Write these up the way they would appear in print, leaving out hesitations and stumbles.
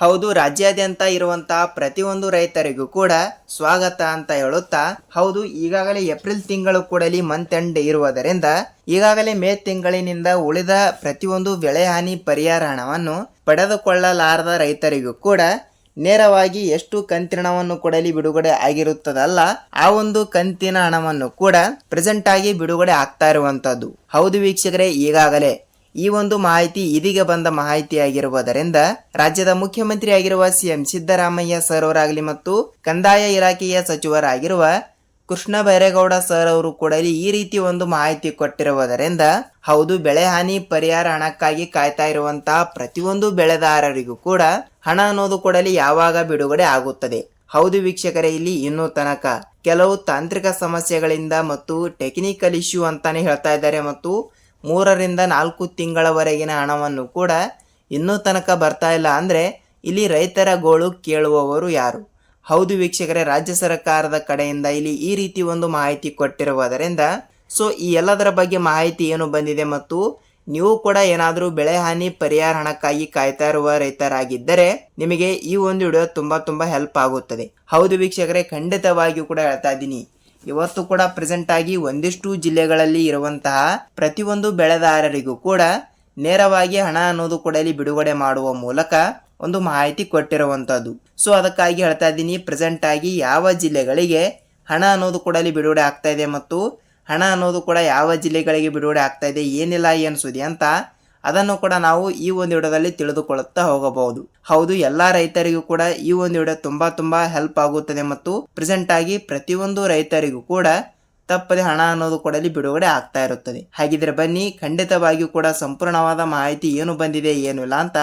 ಹೌದು, ರಾಜ್ಯಾದ್ಯಂತ ಇರುವಂತಹ ಪ್ರತಿಯೊಂದು ರೈತರಿಗೂ ಕೂಡ ಸ್ವಾಗತ ಅಂತ ಹೇಳುತ್ತಾ, ಹೌದು ಈಗಾಗಲೇ ಏಪ್ರಿಲ್ ತಿಂಗಳು ಕೂಡಲಿ ಮಂತ್ ಎಂಡ್ ಇರುವುದರಿಂದ ಈಗಾಗಲೇ ಮೇ ತಿಂಗಳಿನಿಂದ ಉಳಿದ ಪ್ರತಿಯೊಂದು ಬೆಳೆ ಹಾನಿ ಪರಿಹಾರ ಹಣವನ್ನು ಪಡೆದುಕೊಳ್ಳಲಾರದ ರೈತರಿಗೂ ಕೂಡ ನೇರವಾಗಿ ಎಷ್ಟು ಕಂತಿನ ಹಣವನ್ನು ಕೊಡಲಿ ಬಿಡುಗಡೆ ಆಗಿರುತ್ತದಲ್ಲ, ಆ ಒಂದು ಕಂತಿನ ಹಣವನ್ನು ಕೂಡ ಪ್ರೆಸೆಂಟ್ ಆಗಿ ಬಿಡುಗಡೆ ಆಗ್ತಾ ಇರುವಂತದ್ದು. ಹೌದು ವೀಕ್ಷಕರೇ, ಈಗಾಗಲೇ ಈ ಒಂದು ಮಾಹಿತಿ ಇದೀಗ ಬಂದ ಮಾಹಿತಿಯಾಗಿರುವುದರಿಂದ ರಾಜ್ಯದ ಮುಖ್ಯಮಂತ್ರಿ ಆಗಿರುವ ಸಿಎಂ ಸಿದ್ದರಾಮಯ್ಯ ಸರ್ ಅವರಾಗಲಿ ಮತ್ತು ಕಂದಾಯ ಇಲಾಖೆಯ ಸಚಿವರಾಗಿರುವ ಕೃಷ್ಣ ಬೈರೇಗೌಡ ಸರ್ ಅವರು ಕೂಡ ಈ ರೀತಿ ಒಂದು ಮಾಹಿತಿ ಕೊಟ್ಟಿರುವುದರಿಂದ ಹೌದು, ಬೆಳೆ ಹಾನಿ ಪರಿಹಾರ ಹಣಕ್ಕಾಗಿ ಕಾಯ್ತಾ ಇರುವಂತಹ ಪ್ರತಿಯೊಂದು ಬೆಳೆದಾರರಿಗೂ ಕೂಡ ಹಣ ಅನ್ನೋದು ಕೊಡಲಿ ಯಾವಾಗ ಬಿಡುಗಡೆ ಆಗುತ್ತದೆ. ಹೌದು ವೀಕ್ಷಕರೇ, ಇಲ್ಲಿ ಇನ್ನೂ ತನಕ ಕೆಲವು ತಾಂತ್ರಿಕ ಸಮಸ್ಯೆಗಳಿಂದ ಮತ್ತು ಟೆಕ್ನಿಕಲ್ ಇಶ್ಯೂ ಅಂತಾನೆ ಹೇಳ್ತಾ ಇದ್ದಾರೆ ಮತ್ತು 3 ರಿಂದ 4 ತಿಂಗಳವರೆಗಿನ ಹಣವನ್ನು ಕೂಡ ಇನ್ನೂ ತನಕ ಬರ್ತಾ ಇಲ್ಲ. ಅಂದ್ರೆ ಇಲ್ಲಿ ರೈತರ ಗೋಳು ಕೇಳುವವರು ಯಾರು? ಹೌದು ವೀಕ್ಷಕರೇ, ರಾಜ್ಯ ಸರ್ಕಾರದ ಕಡೆಯಿಂದ ಇಲ್ಲಿ ಈ ರೀತಿ ಒಂದು ಮಾಹಿತಿ ಕೊಟ್ಟಿರುವುದರಿಂದ ಸೊ ಈ ಎಲ್ಲದರ ಬಗ್ಗೆ ಮಾಹಿತಿ ಏನು ಬಂದಿದೆ ಮತ್ತು ನೀವು ಕೂಡ ಏನಾದರೂ ಬೆಳೆ ಹಾನಿ ಪರಿಹಾರ ಹಣಕ್ಕಾಗಿ ಕಾಯ್ತಾ ಇರುವ ರೈತರಾಗಿದ್ದರೆ ನಿಮಗೆ ಈ ಒಂದು ವಿಡಿಯೋ ತುಂಬಾ ಹೆಲ್ಪ್ ಆಗುತ್ತದೆ. ಹೌದು ವೀಕ್ಷಕರೇ, ಖಂಡಿತವಾಗಿಯೂ ಕೂಡ ಹೇಳ್ತಾ ಇದ್ದೀನಿ, ಇವತ್ತು ಕೂಡ ಪ್ರೆಸೆಂಟ್ ಆಗಿ ಒಂದಿಷ್ಟು ಜಿಲ್ಲೆಗಳಲ್ಲಿ ಇರುವಂತಹ ಪ್ರತಿಯೊಂದು ಬೆಳೆದಾರರಿಗೂ ಕೂಡ ನೇರವಾಗಿ ಹಣ ಅನ್ನೋದು ಕೂಡ ಇಲ್ಲಿ ಬಿಡುಗಡೆ ಮಾಡುವ ಮೂಲಕ ಒಂದು ಮಾಹಿತಿ ಕೊಟ್ಟಿರುವಂತದ್ದು. ಸೊ ಅದಕ್ಕಾಗಿ ಹೇಳ್ತಾ ಇದ್ದೀನಿ, ಪ್ರೆಸೆಂಟ್ ಆಗಿ ಯಾವ ಜಿಲ್ಲೆಗಳಿಗೆ ಹಣ ಅನ್ನೋದು ಕೂಡ ಇಲ್ಲಿ ಬಿಡುಗಡೆ ಆಗ್ತಾ ಇದೆ ಮತ್ತು ಹಣ ಅನ್ನೋದು ಕೂಡ ಯಾವ ಜಿಲ್ಲೆಗಳಿಗೆ ಬಿಡುಗಡೆ ಆಗ್ತಾ ಇದೆ, ಏನಿಲ್ಲ ಏನು ಸುದ್ದಿ ಅಂತ ಅದನ್ನು ಕೂಡ ನಾವು ಈ ಒಂದು ವಿಡಿಯೋದಲ್ಲಿ ತಿಳಿದುಕೊಳ್ಳುತ್ತಾ ಹೋಗಬಹುದು. ಹೌದು, ಎಲ್ಲಾ ರೈತರಿಗೂ ಕೂಡ ಈ ಒಂದು ವಿಡಿಯೋ ತುಂಬಾ ಹೆಲ್ಪ್ ಆಗುತ್ತದೆ ಮತ್ತು ಪ್ರೆಸೆಂಟ್ ಆಗಿ ಪ್ರತಿಯೊಂದು ರೈತರಿಗೂ ಕೂಡ ತಪ್ಪದೆ ಹಣ ಅನ್ನೋದು ಕೂಡ ಇಲ್ಲಿ ಬಿಡುಗಡೆ ಆಗ್ತಾ ಇರುತ್ತದೆ. ಹಾಗಿದ್ರೆ ಬನ್ನಿ, ಖಂಡಿತವಾಗಿಯೂ ಕೂಡ ಸಂಪೂರ್ಣವಾದ ಮಾಹಿತಿ ಏನು ಬಂದಿದೆ ಏನು ಇಲ್ಲ ಅಂತ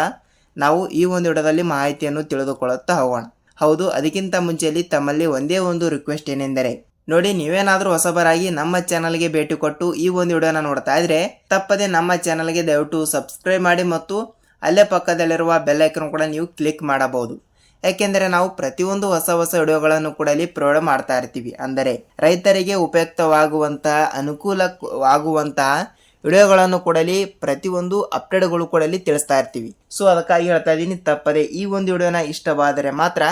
ನಾವು ಈ ಒಂದು ವಿಡಿಯೋದಲ್ಲಿ ಮಾಹಿತಿಯನ್ನು ತಿಳಿದುಕೊಳ್ಳುತ್ತಾ ಹೋಗೋಣ. ಹೌದು, ಅದಕ್ಕಿಂತ ಮುಂಚೆಯಲ್ಲಿ ತಮ್ಮಲ್ಲಿ ಒಂದೇ ಒಂದು ರಿಕ್ವೆಸ್ಟ್ ಏನೆಂದರೆ, ನೋಡಿ, ನೀವೇನಾದ್ರೂ ಹೊಸಬರಾಗಿ ನಮ್ಮ ಚಾನಲ್ಗೆ ಭೇಟಿ ಕೊಟ್ಟು ಈ ಒಂದು ವಿಡಿಯೋನ ನೋಡ್ತಾ ಇದ್ರೆ ತಪ್ಪದೆ ನಮ್ಮ ಚಾನಲ್ಗೆ ದಯವಿಟ್ಟು ಸಬ್ಸ್ಕ್ರೈಬ್ ಮಾಡಿ ಮತ್ತು ಅಲ್ಲೇ ಪಕ್ಕದಲ್ಲಿರುವ ಬೆಲ್ ಐಕಾನ್ ಕೂಡ ನೀವು ಕ್ಲಿಕ್ ಮಾಡಬಹುದು. ಯಾಕೆಂದರೆ ನಾವು ಪ್ರತಿಯೊಂದು ಹೊಸ ವಿಡಿಯೋಗಳನ್ನು ಕೂಡ ಇಲ್ಲಿ ಪ್ರೊವೈಡ್ ಮಾಡ್ತಾ ಇರ್ತೀವಿ. ಅಂದರೆ ರೈತರಿಗೆ ಉಪಯುಕ್ತವಾಗುವಂತಹ ಅನುಕೂಲವಾಗುವಂತಹ ವಿಡಿಯೋಗಳನ್ನು ಕೂಡ ಇಲ್ಲಿ ಪ್ರತಿಯೊಂದು ಅಪ್ಡೇಟ್ಗಳು ಕೂಡ ಇಲ್ಲಿ ತಿಳಿಸ್ತಾ ಇರ್ತೀವಿ. ಸೊ ಅದಕ್ಕಾಗಿ ಹೇಳ್ತಾ ಇದ್ದೀನಿ, ತಪ್ಪದೆ ಈ ಒಂದು ವಿಡಿಯೋನ ಇಷ್ಟವಾದರೆ ಮಾತ್ರ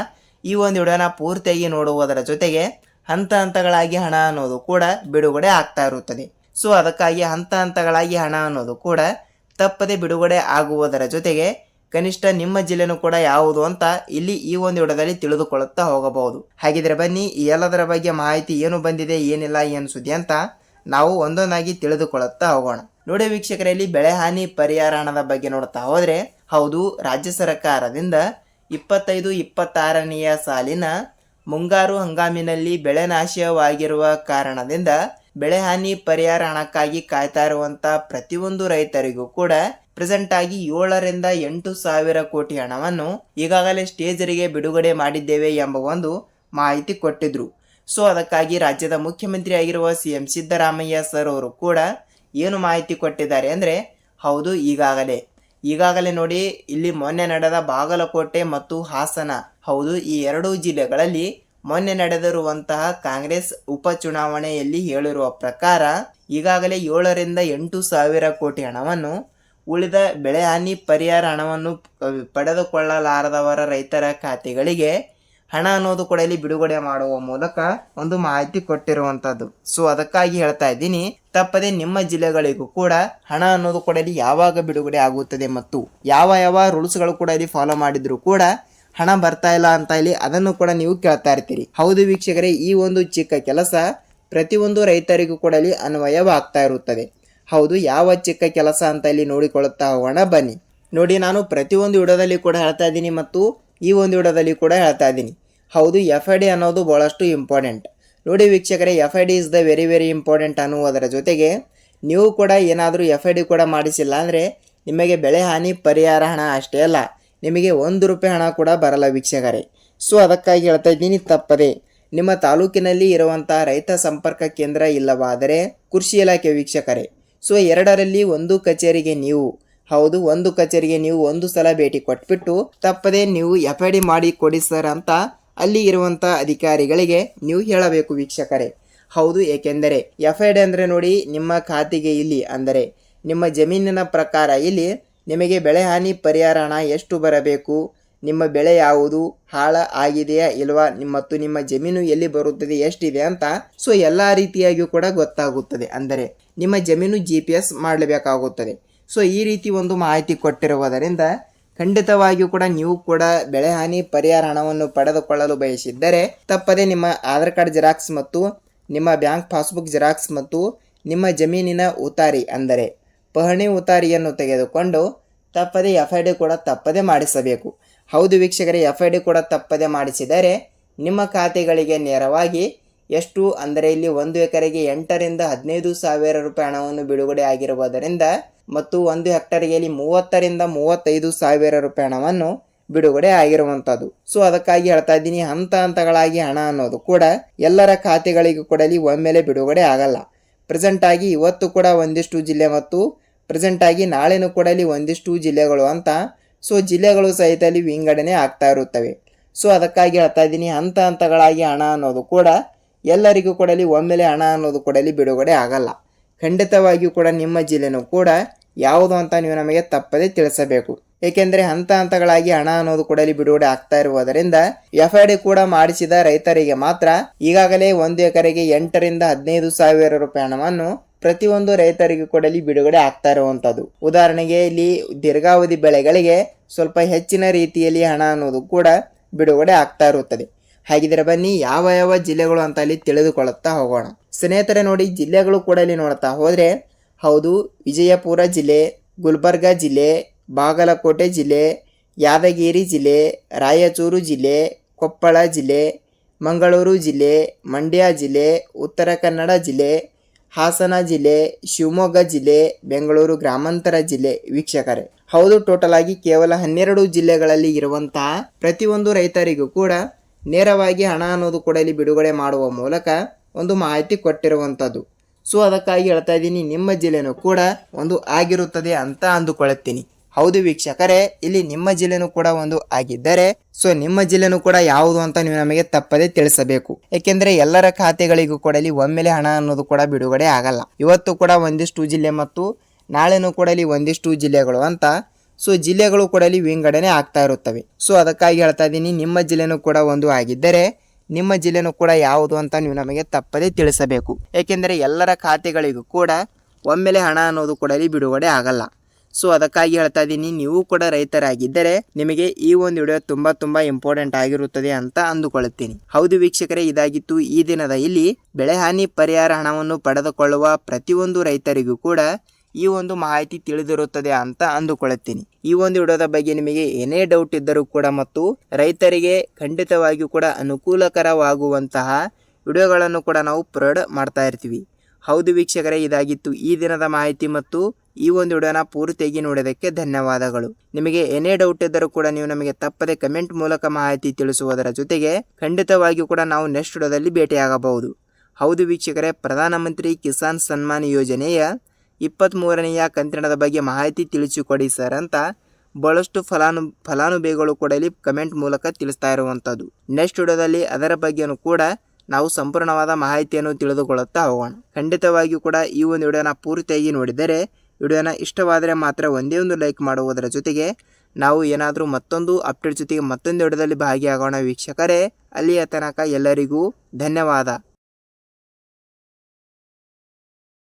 ಈ ಒಂದು ವಿಡಿಯೋನ ಪೂರ್ತಿಯಾಗಿ ನೋಡುವುದರ ಜೊತೆಗೆ ಹಂತಗಳಾಗಿ ಹಣ ಅನ್ನೋದು ಕೂಡ ಬಿಡುಗಡೆ ಆಗ್ತಾ ಇರುತ್ತದೆ. ಸೊ ಅದಕ್ಕಾಗಿ ಹಂತಗಳಾಗಿ ಹಣ ಅನ್ನೋದು ಕೂಡ ತಪ್ಪದೆ ಬಿಡುಗಡೆ ಆಗುವುದರ ಜೊತೆಗೆ ಕನಿಷ್ಠ ನಿಮ್ಮ ಜಿಲ್ಲೆನೂ ಕೂಡ ಯಾವುದು ಅಂತ ಇಲ್ಲಿ ಈ ಒಂದು ವಿಡಿಯೋದಲ್ಲಿ ತಿಳಿದುಕೊಳ್ಳುತ್ತಾ ಹೋಗಬಹುದು. ಹಾಗಿದ್ರೆ ಬನ್ನಿ, ಈ ಎಲ್ಲದರ ಬಗ್ಗೆ ಮಾಹಿತಿ ಏನು ಬಂದಿದೆ ಏನಿಲ್ಲ ಏನು ಸುದ್ದಿ ಅಂತ ನಾವು ಒಂದೊಂದಾಗಿ ತಿಳಿದುಕೊಳ್ಳುತ್ತಾ ಹೋಗೋಣ. ನೋಡಿ ವೀಕ್ಷಕರಲ್ಲಿ, ಬೆಳೆ ಹಾನಿ ಪರಿಹಾರ ಹಣದ ಬಗ್ಗೆ ನೋಡ್ತಾ ಹೋದ್ರೆ ಹೌದು, ರಾಜ್ಯ ಸರ್ಕಾರದಿಂದ 25-26ನೇ ಸಾಲಿನ ಮುಂಗಾರು ಹಂಗಾಮಿನಲ್ಲಿ ಬೆಳೆ ನಾಶವಾಗಿರುವ ಕಾರಣದಿಂದ ಬೆಳೆ ಹಾನಿ ಪರಿಹಾರ ಹಣಕ್ಕಾಗಿ ಕಾಯ್ತಾ ಇರುವಂತಹ ಪ್ರತಿಯೊಂದು ರೈತರಿಗೂ ಕೂಡ ಪ್ರೆಸೆಂಟ್ ಆಗಿ 7 ರಿಂದ 8 ಸಾವಿರ ಕೋಟಿ ಹಣವನ್ನು ಈಗಾಗಲೇ ಸ್ಟೇಜರಿಗೆ ಬಿಡುಗಡೆ ಮಾಡಿದ್ದೇವೆ ಎಂಬ ಒಂದು ಮಾಹಿತಿ ಕೊಟ್ಟಿದ್ರು. ಸೊ ಅದಕ್ಕಾಗಿ ರಾಜ್ಯದ ಮುಖ್ಯಮಂತ್ರಿ ಆಗಿರುವ ಸಿಎಂ ಸಿದ್ದರಾಮಯ್ಯ ಸರ್ ಅವರು ಕೂಡ ಏನು ಮಾಹಿತಿ ಕೊಟ್ಟಿದ್ದಾರೆ ಅಂದ್ರೆ, ಹೌದು ಈಗಾಗಲೇ ನೋಡಿ, ಇಲ್ಲಿ ಮೊನ್ನೆ ನಡೆದ ಬಾಗಲಕೋಟೆ ಮತ್ತು ಹಾಸನ, ಹೌದು ಈ 2 ಜಿಲ್ಲೆಗಳಲ್ಲಿ ಮೊನ್ನೆ ನಡೆದಿರುವಂತಹ ಕಾಂಗ್ರೆಸ್ ಉಪಚುನಾವಣೆಯಲ್ಲಿ ಹೇಳಿರುವ ಪ್ರಕಾರ ಈಗಾಗಲೇ 7 ರಿಂದ 8 ಸಾವಿರ ಕೋಟಿ ಹಣವನ್ನು ಉಳಿದ ಬೆಳೆ ಹಾನಿ ಪರಿಹಾರ ಹಣವನ್ನು ಪಡೆದುಕೊಳ್ಳಲಾರದವರ ರೈತರ ಖಾತೆಗಳಿಗೆ ಹಣ ಅನ್ನೋದು ಕೂಡ ಇಲ್ಲಿ ಬಿಡುಗಡೆ ಮಾಡುವ ಮೂಲಕ ಒಂದು ಮಾಹಿತಿ ಕೊಟ್ಟಿರುವಂತದ್ದು. ಸೊ ಅದಕ್ಕಾಗಿ ಹೇಳ್ತಾ ಇದ್ದೀನಿ, ತಪ್ಪದೆ ನಿಮ್ಮ ಜಿಲ್ಲೆಗಳಿಗೂ ಕೂಡ ಹಣ ಅನ್ನೋದು ಕೂಡ ಇಲ್ಲಿ ಯಾವಾಗ ಬಿಡುಗಡೆ ಆಗುತ್ತದೆ ಮತ್ತು ಯಾವ ರೂಲ್ಸ್ಗಳು ಕೂಡ ಇಲ್ಲಿ ಫಾಲೋ ಮಾಡಿದ್ರು ಕೂಡ ಹಣ ಬರ್ತಾ ಇಲ್ಲ ಅಂತ ಇಲ್ಲಿ ಅದನ್ನು ಕೂಡ ನೀವು ಕೇಳ್ತಾ ಇರ್ತೀರಿ. ಹೌದು ವೀಕ್ಷಕರೇ, ಈ ಒಂದು ಚಿಕ್ಕ ಕೆಲಸ ಪ್ರತಿಯೊಂದು ರೈತರಿಗೂ ಕೂಡ ಇಲ್ಲಿ ಅನ್ವಯವಾಗ್ತಾ ಇರುತ್ತದೆ. ಹೌದು, ಯಾವ ಚಿಕ್ಕ ಕೆಲಸ ಅಂತ ಇಲ್ಲಿ ನೋಡಿಕೊಳ್ಳುತ್ತಾ ಹೋಗೋಣ ಬನ್ನಿ. ನೋಡಿ, ನಾನು ಪ್ರತಿಯೊಂದು ವಿಡಿಯೋದಲ್ಲಿ ಕೂಡ ಹೇಳ್ತಾ ಇದ್ದೀನಿ ಮತ್ತು ಈ ಒಂದು ವಿಡಿಯೋದಲ್ಲಿ ಕೂಡ ಹೇಳ್ತಾ ಇದ್ದೀನಿ. ಹೌದು, FID ಅನ್ನೋದು ಬಹಳಷ್ಟು ಇಂಪಾರ್ಟೆಂಟ್. ನೋಡಿ ವೀಕ್ಷಕರೇ, FID is the very important ಅನ್ನುವುದರ ಜೊತೆಗೆ ನೀವು ಕೂಡ ಏನಾದರೂ FID ಕೂಡ ಮಾಡಿಸಿಲ್ಲ ಅಂದರೆ ನಿಮಗೆ ಬೆಳೆ ಹಾನಿ ಪರಿಹಾರ ಹಣ ಅಷ್ಟೇ ಅಲ್ಲ, ನಿಮಗೆ ₹1 ಹಣ ಕೂಡ ಬರಲ್ಲ ವೀಕ್ಷಕರೇ. ಸೊ ಅದಕ್ಕಾಗಿ ಹೇಳ್ತಾ ಇದ್ದೀನಿ, ತಪ್ಪದೆ ನಿಮ್ಮ ತಾಲೂಕಿನಲ್ಲಿ ಇರುವಂತಹ ರೈತ ಸಂಪರ್ಕ ಕೇಂದ್ರ ಇಲ್ಲವಾದರೆ ಕೃಷಿ ಇಲಾಖೆ ವೀಕ್ಷಕರೇ, ಸೊ 2ರಲ್ಲಿ ಒಂದು ಕಚೇರಿಗೆ ನೀವು ಒಂದು ಸಲ ಭೇಟಿ ಕೊಟ್ಬಿಟ್ಟು ತಪ್ಪದೆ ನೀವು FID ಮಾಡಿ ಕೊಡಿ ಸರ್ ಅಂತ ಅಲ್ಲಿ ಇರುವಂಥ ಅಧಿಕಾರಿಗಳಿಗೆ ನೀವು ಹೇಳಬೇಕು ವೀಕ್ಷಕರೇ. ಹೌದು, ಏಕೆಂದರೆ FID ಅಂದರೆ ನೋಡಿ, ನಿಮ್ಮ ಖಾತೆಗೆ ಇಲ್ಲಿ ಅಂದರೆ ನಿಮ್ಮ ಜಮೀನಿನ ಪ್ರಕಾರ ಇಲ್ಲಿ ನಿಮಗೆ ಬೆಳೆ ಹಾನಿ ಪರಿಹಾರ ಹಣ ಎಷ್ಟು ಬರಬೇಕು, ನಿಮ್ಮ ಬೆಳೆ ಯಾವುದು, ಹಾಳ ಆಗಿದೆಯಾ ಇಲ್ವಾ, ಮತ್ತು ನಿಮ್ಮ ಜಮೀನು ಎಲ್ಲಿ ಬರುತ್ತದೆ, ಎಷ್ಟಿದೆ ಅಂತ ಸೊ ಎಲ್ಲ ರೀತಿಯಾಗಿಯೂ ಕೂಡ ಗೊತ್ತಾಗುತ್ತದೆ. ಅಂದರೆ ನಿಮ್ಮ ಜಮೀನು GPS ಮಾಡಲೇಬೇಕಾಗುತ್ತದೆ. ಸೊ ಈ ರೀತಿ ಒಂದು ಮಾಹಿತಿ ಕೊಟ್ಟಿರುವುದರಿಂದ ಖಂಡಿತವಾಗಿಯೂ ಕೂಡ ನೀವು ಕೂಡ ಬೆಳೆ ಹಾನಿ ಪರಿಹಾರ ಹಣವನ್ನು ಪಡೆದುಕೊಳ್ಳಲು ಬಯಸಿದ್ದರೆ ತಪ್ಪದೆ ನಿಮ್ಮ ಆಧಾರ್ ಕಾರ್ಡ್ ಜೆರಾಕ್ಸ್ ಮತ್ತು ನಿಮ್ಮ ಬ್ಯಾಂಕ್ ಪಾಸ್ಬುಕ್ ಜೆರಾಕ್ಸ್ ಮತ್ತು ನಿಮ್ಮ ಜಮೀನಿನ ಉತಾರಿ ಅಂದರೆ ಪಹಣಿ ಉತಾರಿಯನ್ನು ತೆಗೆದುಕೊಂಡು ತಪ್ಪದೆ FID ಕೂಡ ತಪ್ಪದೆ ಮಾಡಿಸಬೇಕು. ಹೌದು ವೀಕ್ಷಕರೇ, FID ಕೂಡ ತಪ್ಪದೆ ಮಾಡಿಸಿದರೆ ನಿಮ್ಮ ಖಾತೆಗಳಿಗೆ ನೇರವಾಗಿ ಎಷ್ಟು ಅಂದರೆ ಇಲ್ಲಿ 1 ಎಕರೆಗೆ 8 ರಿಂದ 15 ಸಾವಿರ ರೂಪಾಯಿ ಹಣವನ್ನು ಬಿಡುಗಡೆ ಆಗಿರುವುದರಿಂದ ಮತ್ತು 1 ಹೆಕ್ಟರ್ಗೆ 30 ರಿಂದ 35 ಸಾವಿರ ರೂಪಾಯಿ ಹಣವನ್ನು ಬಿಡುಗಡೆ ಆಗಿರುವಂಥದ್ದು. ಸೊ ಅದಕ್ಕಾಗಿ ಹೇಳ್ತಾ ಇದ್ದೀನಿ, ಹಂತಗಳಾಗಿ ಹಣ ಅನ್ನೋದು ಕೂಡ ಎಲ್ಲರ ಖಾತೆಗಳಿಗೂ ಕೂಡ ಒಮ್ಮೆಲೆ ಬಿಡುಗಡೆ ಆಗಲ್ಲ. ಪ್ರೆಸೆಂಟ್ ಆಗಿ ಇವತ್ತು ಕೂಡ ಒಂದಿಷ್ಟು ಜಿಲ್ಲೆ ಮತ್ತು ಪ್ರೆಸೆಂಟ್ ಆಗಿ ನಾಳೆನೂ ಕೂಡ ಒಂದಿಷ್ಟು ಜಿಲ್ಲೆಗಳು ಅಂತ ಸೊ ಜಿಲ್ಲೆಗಳು ಸಹಿತ ವಿಂಗಡಣೆ ಆಗ್ತಾ ಇರುತ್ತವೆ. ಸೊ ಅದಕ್ಕಾಗಿ ಹೇಳ್ತಾ ಇದ್ದೀನಿ, ಹಂತಗಳಾಗಿ ಹಣ ಅನ್ನೋದು ಕೂಡ ಎಲ್ಲರಿಗೂ ಕೂಡ ಒಮ್ಮೆಲೆ ಹಣ ಅನ್ನೋದು ಕೂಡ ಬಿಡುಗಡೆ ಆಗಲ್ಲ. ಖಂಡಿತವಾಗಿಯೂ ಕೂಡ ನಿಮ್ಮ ಜಿಲ್ಲೆನೂ ಕೂಡ ಯಾವುದು ಅಂತ ನೀವು ನಮಗೆ ತಪ್ಪದೆ ತಿಳಿಸಬೇಕು. ಏಕೆಂದರೆ ಹಂತಗಳಾಗಿ ಹಣ ಅನ್ನೋದು ಕೂಡ ಬಿಡುಗಡೆ ಆಗ್ತಾ ಇರುವುದರಿಂದ FID ಕೂಡ ಮಾಡಿಸಿದ ರೈತರಿಗೆ ಮಾತ್ರ ಈಗಾಗಲೇ 1 ಎಕರೆಗೆ 8 ರಿಂದ 15 ಸಾವಿರ ರೂಪಾಯಿ ಹಣವನ್ನು ಪ್ರತಿಯೊಂದು ರೈತರಿಗೂ ಕೂಡ ಬಿಡುಗಡೆ ಆಗ್ತಾ ಇರುವಂಥದ್ದು. ಉದಾಹರಣೆಗೆ ಇಲ್ಲಿ ದೀರ್ಘಾವಧಿ ಬೆಳೆಗಳಿಗೆ ಸ್ವಲ್ಪ ಹೆಚ್ಚಿನ ರೀತಿಯಲ್ಲಿ ಹಣ ಅನ್ನೋದು ಕೂಡ ಬಿಡುಗಡೆ ಆಗ್ತಾ ಇರುತ್ತದೆ. ಹಾಗಿದ್ರೆ ಬನ್ನಿ ಯಾವ ಯಾವ ಜಿಲ್ಲೆಗಳು ಅಂತ ಅಲ್ಲಿ ತಿಳಿದುಕೊಳ್ಳುತ್ತಾ ಹೋಗೋಣ. ಸ್ನೇಹಿತರೆ ನೋಡಿ, ಜಿಲ್ಲೆಗಳು ಕೂಡ ಇಲ್ಲಿ ನೋಡ್ತಾ ಹೋದರೆ ಹೌದು, ವಿಜಯಪುರ ಜಿಲ್ಲೆ, ಗುಲ್ಬರ್ಗ ಜಿಲ್ಲೆ, ಬಾಗಲಕೋಟೆ ಜಿಲ್ಲೆ, ಯಾದಗಿರಿ ಜಿಲ್ಲೆ, ರಾಯಚೂರು ಜಿಲ್ಲೆ, ಕೊಪ್ಪಳ ಜಿಲ್ಲೆ, ಮಂಗಳೂರು ಜಿಲ್ಲೆ, ಮಂಡ್ಯ ಜಿಲ್ಲೆ, ಉತ್ತರ ಕನ್ನಡ ಜಿಲ್ಲೆ, ಹಾಸನ ಜಿಲ್ಲೆ, ಶಿವಮೊಗ್ಗ ಜಿಲ್ಲೆ, ಬೆಂಗಳೂರು ಗ್ರಾಮಾಂತರ ಜಿಲ್ಲೆ. ವೀಕ್ಷಕರೇ ಹೌದು, ಟೋಟಲ್ ಆಗಿ ಕೇವಲ 12 ಜಿಲ್ಲೆಗಳಲ್ಲಿ ಇರುವಂತಹ ಪ್ರತಿಯೊಂದು ರೈತರಿಗೂ ಕೂಡ ನೇರವಾಗಿ ಹಣ ಅನ್ನೋದು ಕೂಡ ಇಲ್ಲಿ ಬಿಡುಗಡೆ ಮಾಡುವ ಮೂಲಕ ಒಂದು ಮಾಹಿತಿ ಕೊಟ್ಟಿರುವಂಥದ್ದು. ಸೊ ಅದಕ್ಕಾಗಿ ಹೇಳ್ತಾ ಇದ್ದೀನಿ, ನಿಮ್ಮ ಜಿಲ್ಲೆನೂ ಕೂಡ ಒಂದು ಆಗಿರುತ್ತದೆ ಅಂತ ಅಂದುಕೊಳ್ಳುತ್ತೀನಿ. ಹೌದು ವೀಕ್ಷಕರೇ, ಇಲ್ಲಿ ನಿಮ್ಮ ಜಿಲ್ಲೆನೂ ಕೂಡ ಒಂದು ಆಗಿದ್ದರೆ ಸೊ ನಿಮ್ಮ ಜಿಲ್ಲೆನೂ ಕೂಡ ಯಾವುದು ಅಂತ ನೀವು ನಮಗೆ ತಪ್ಪದೆ ತಿಳಿಸಬೇಕು. ಏಕೆಂದರೆ ಎಲ್ಲರ ಖಾತೆಗಳಿಗೂ ಕೂಡ ಇಲ್ಲಿ ಒಮ್ಮೆಲೆ ಹಣ ಅನ್ನೋದು ಕೂಡ ಬಿಡುಗಡೆ ಆಗಲ್ಲ. ಇವತ್ತು ಕೂಡ ಒಂದಿಷ್ಟು ಜಿಲ್ಲೆ ಮತ್ತು ನಾಳೆನೂ ಕೂಡ ಇಲ್ಲಿ ಒಂದಿಷ್ಟು ಜಿಲ್ಲೆಗಳು ಅಂತ ಸೊ ಜಿಲ್ಲೆಗಳು ಕೂಡ ಇಲ್ಲಿ ವಿಂಗಡಣೆ ಆಗ್ತಾ ಇರುತ್ತವೆ. ಸೊ ಅದಕ್ಕಾಗಿ ಹೇಳ್ತಾ ಇದ್ದೀನಿ, ನಿಮ್ಮ ಜಿಲ್ಲೆನೂ ಕೂಡ ಒಂದು ಆಗಿದ್ದರೆ ನಿಮ್ಮ ಜಿಲ್ಲೆನೂ ಕೂಡ ಯಾವುದು ಅಂತ ನೀವು ನಮಗೆ ತಪ್ಪದೆ ತಿಳಿಸಬೇಕು. ಏಕೆಂದರೆ ಎಲ್ಲರ ಖಾತೆಗಳಿಗೂ ಕೂಡ ಒಮ್ಮೆಲೆ ಹಣ ಅನ್ನೋದು ಕೂಡ ಇಲ್ಲಿ ಬಿಡುಗಡೆ ಆಗಲ್ಲ. ಸೊ ಅದಕ್ಕಾಗಿ ಹೇಳ್ತಾ ಇದ್ದೀನಿ, ನೀವು ಕೂಡ ರೈತರಾಗಿದ್ದರೆ ನಿಮಗೆ ಈ ಒಂದು ವಿಡಿಯೋ ತುಂಬ ಇಂಪಾರ್ಟೆಂಟ್ ಆಗಿರುತ್ತದೆ ಅಂತ ಅಂದುಕೊಳ್ಳುತ್ತೀನಿ. ಹೌದು ವೀಕ್ಷಕರೇ, ಇದಾಗಿತ್ತು ಈ ದಿನದ ಇಲ್ಲಿ ಬೆಳೆ ಹಾನಿ ಪರಿಹಾರ ಹಣವನ್ನು ಪಡೆದುಕೊಳ್ಳುವ ಪ್ರತಿಯೊಂದು ರೈತರಿಗೂ ಕೂಡ ಈ ಒಂದು ಮಾಹಿತಿ ತಿಳಿದಿರುತ್ತದೆ ಅಂತ ಅಂದುಕೊಳ್ಳುತ್ತೀನಿ. ಈ ಒಂದು ವಿಡಿಯೋದ ಬಗ್ಗೆ ನಿಮಗೆ ಏನೇ ಡೌಟ್ ಇದ್ದರೂ ಕೂಡ ಮತ್ತು ರೈತರಿಗೆ ಖಂಡಿತವಾಗಿಯೂ ಕೂಡ ಅನುಕೂಲಕರವಾಗುವಂತಹ ವಿಡಿಯೋಗಳನ್ನು ಕೂಡ ನಾವು ಪ್ರೊವೈಡ್ ಮಾಡ್ತಾ ಇರ್ತೀವಿ. ಹೌದು ವೀಕ್ಷಕರೇ, ಇದಾಗಿತ್ತು ಈ ದಿನದ ಮಾಹಿತಿ ಮತ್ತು ಈ ಒಂದು ವಿಡಿಯೋನ ಪೂರ್ತಿಯಾಗಿ ನೋಡೋದಕ್ಕೆ ಧನ್ಯವಾದಗಳು. ನಿಮಗೆ ಏನೇ ಡೌಟ್ ಇದ್ದರೂ ಕೂಡ ನೀವು ನಮಗೆ ತಪ್ಪದೆ ಕಮೆಂಟ್ ಮೂಲಕ ಮಾಹಿತಿ ತಿಳಿಸುವುದರ ಜೊತೆಗೆ ಖಂಡಿತವಾಗಿಯೂ ಕೂಡ ನಾವು ನೆಕ್ಸ್ಟ್ ವಿಡಿಯೋದಲ್ಲಿ ಭೇಟಿಯಾಗಬಹುದು. ಹೌದು ವೀಕ್ಷಕರೇ, ಪ್ರಧಾನಮಂತ್ರಿ ಕಿಸಾನ್ ಸನ್ಮಾನ್ ಯೋಜನೆಯ 23ನೆಯ ಕಂತಿನದ ಬಗ್ಗೆ ಮಾಹಿತಿ ತಿಳಿಸಿಕೊಡಿ ಸರ್ ಅಂತ ಬಹಳಷ್ಟು ಫಲಾನುಭವಿಗಳು ಕೂಡ ಇಲ್ಲಿ ಕಮೆಂಟ್ ಮೂಲಕ ತಿಳಿಸ್ತಾ ಇರುವಂಥದ್ದು. ನೆಕ್ಸ್ಟ್ ವಿಡಿಯೋದಲ್ಲಿ ಅದರ ಬಗ್ಗೆನೂ ಕೂಡ ನಾವು ಸಂಪೂರ್ಣವಾದ ಮಾಹಿತಿಯನ್ನು ತಿಳಿದುಕೊಳ್ಳುತ್ತಾ ಹೋಗೋಣ. ಖಂಡಿತವಾಗಿಯೂ ಕೂಡ ಈ ಒಂದು ವಿಡಿಯೋನ ಪೂರ್ತಿಯಾಗಿ ನೋಡಿದರೆ ವಿಡಿಯೋನ ಇಷ್ಟವಾದರೆ ಮಾತ್ರ ಒಂದೇ ಒಂದು ಲೈಕ್ ಮಾಡುವುದರ ಜೊತೆಗೆ ನಾವು ಏನಾದರೂ ಮತ್ತೊಂದು ಅಪ್ಡೇಟ್ ಜೊತೆಗೆ ಮತ್ತೊಂದು ವಿಡಿಯೋದಲ್ಲಿ ಭಾಗಿಯಾಗೋಣ ವೀಕ್ಷಕರೇ. ಅಲ್ಲಿಯ ತನಕ ಎಲ್ಲರಿಗೂ ಧನ್ಯವಾದ.